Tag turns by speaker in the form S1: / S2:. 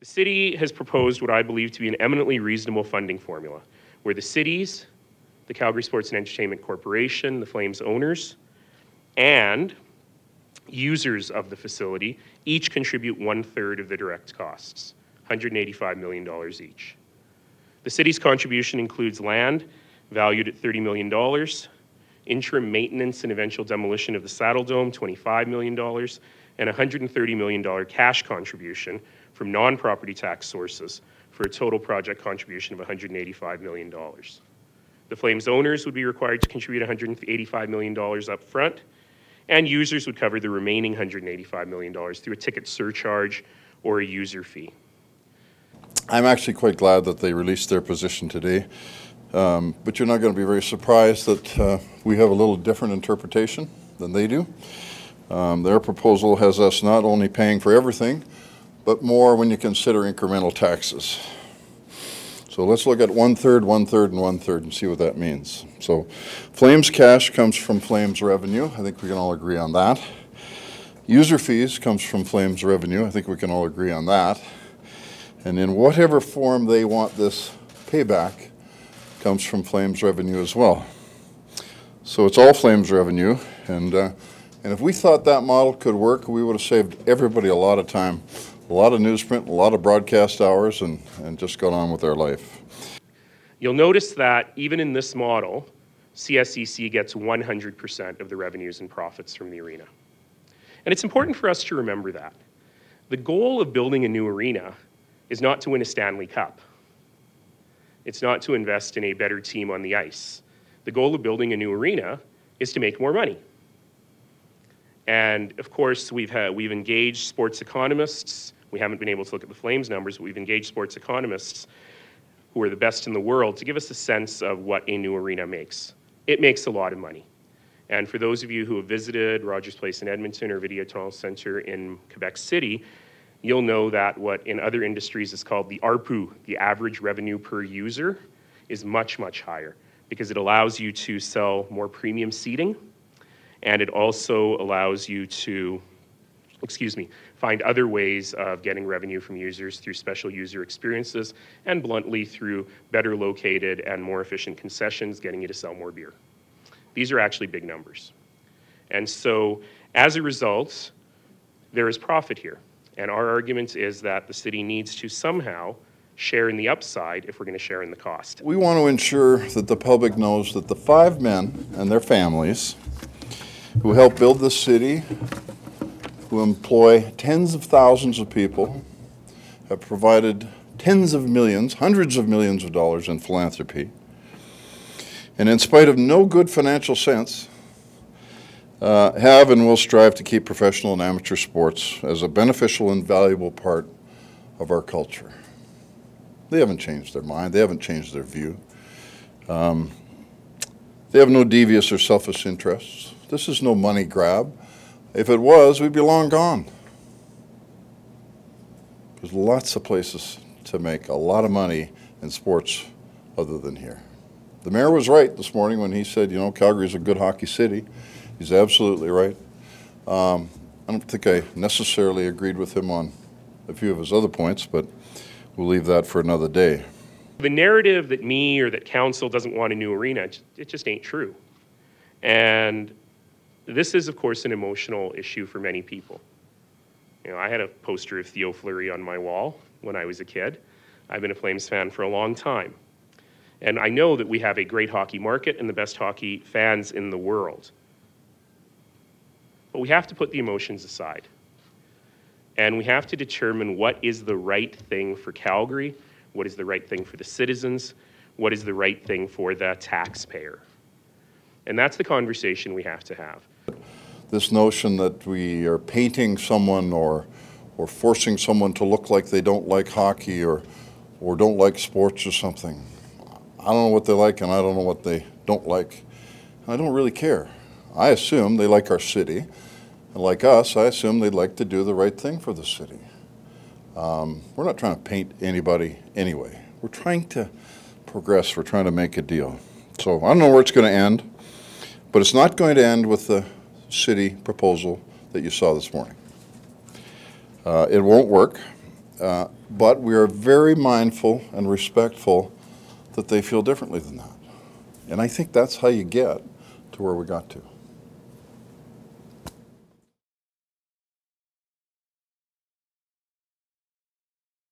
S1: The city has proposed what I believe to be an eminently reasonable funding formula, where the cities, the Calgary Sports and Entertainment Corporation, the Flames owners, and users of the facility each contribute 1/3 of the direct costs, $185 million each. The city's contribution includes land valued at $30 million, interim maintenance and eventual demolition of the Saddle Dome, $25 million, and $130 million cash contribution from non-property tax sources for a total project contribution of $185 million. The Flames owners would be required to contribute $185 million up front, and users would cover the remaining $185 million through a ticket surcharge or a user fee.
S2: I'm actually quite glad that they released their position today, but you're not going to be very surprised that we have a little different interpretation than they do. Their proposal has us not only paying for everything, but more when you consider incremental taxes. So let's look at 1/3, 1/3, and 1/3 and see what that means. So Flames cash comes from Flames revenue. I think we can all agree on that. User fees comes from Flames revenue. I think we can all agree on that. And in whatever form they want this payback comes from Flames revenue as well. So it's all Flames revenue. And if we thought that model could work, we would have saved everybody a lot of time, a lot of newsprint, a lot of broadcast hours, and just got on with our life.
S1: You'll notice that even in this model, CSEC gets 100% of the revenues and profits from the arena. And it's important for us to remember that. The goal of building a new arena is not to win a Stanley Cup. It's not to invest in a better team on the ice. The goal of building a new arena is to make more money. And of course, we've engaged sports economists. We haven't been able to look at the Flames numbers, but we've engaged sports economists who are the best in the world to give us a sense of what a new arena makes. It makes a lot of money. And for those of you who have visited Rogers Place in Edmonton or Videoton Centre in Quebec City, you'll know that what in other industries is called the ARPU, the average revenue per user, is much, much higher because it allows you to sell more premium seating, and it also allows you to, find other ways of getting revenue from users through special user experiences, and bluntly through better located and more efficient concessions, getting you to sell more beer. These are actually big numbers. And so as a result, there is profit here. And our argument is that the city needs to somehow share in the upside if we're going to share in the cost.
S2: We want to ensure that the public knows that the 5 men and their families who helped build this city, who employ tens of thousands of people, have provided tens of millions, hundreds of millions of dollars in philanthropy, and in spite of no good financial sense, have and will strive to keep professional and amateur sports as a beneficial and valuable part of our culture. They haven't changed their mind. They haven't changed their view. They have no devious or selfish interests. This is no money grab. If it was, we'd be long gone. There's lots of places to make a lot of money in sports other than here. The mayor was right this morning when he said, you know, Calgary's a good hockey city. He's absolutely right. I don't think I necessarily agreed with him on a few of his other points, but we'll leave that for another day.
S1: The narrative that me or that council doesn't want a new arena, it just ain't true. And this is, of course, an emotional issue for many people. You know, I had a poster of Theo Fleury on my wall when I was a kid. I've been a Flames fan for a long time. And I know that we have a great hockey market and the best hockey fans in the world. But we have to put the emotions aside. And we have to determine what is the right thing for Calgary, what is the right thing for the citizens, what is the right thing for the taxpayer. And that's the conversation we have to have.
S2: This notion that we are painting someone or forcing someone to look like they don't like hockey or don't like sports or something. I don't know what they like and I don't know what they don't like. I don't really care. I assume they like our city. And like us, I assume they'd like to do the right thing for the city. We're not trying to paint anybody anyway. We're trying to progress. We're trying to make a deal. So I don't know where it's going to end, but it's not going to end with the city proposal that you saw this morning. It won't work. But we are very mindful and respectful that they feel differently than that. And I think that's how you get to where we got to.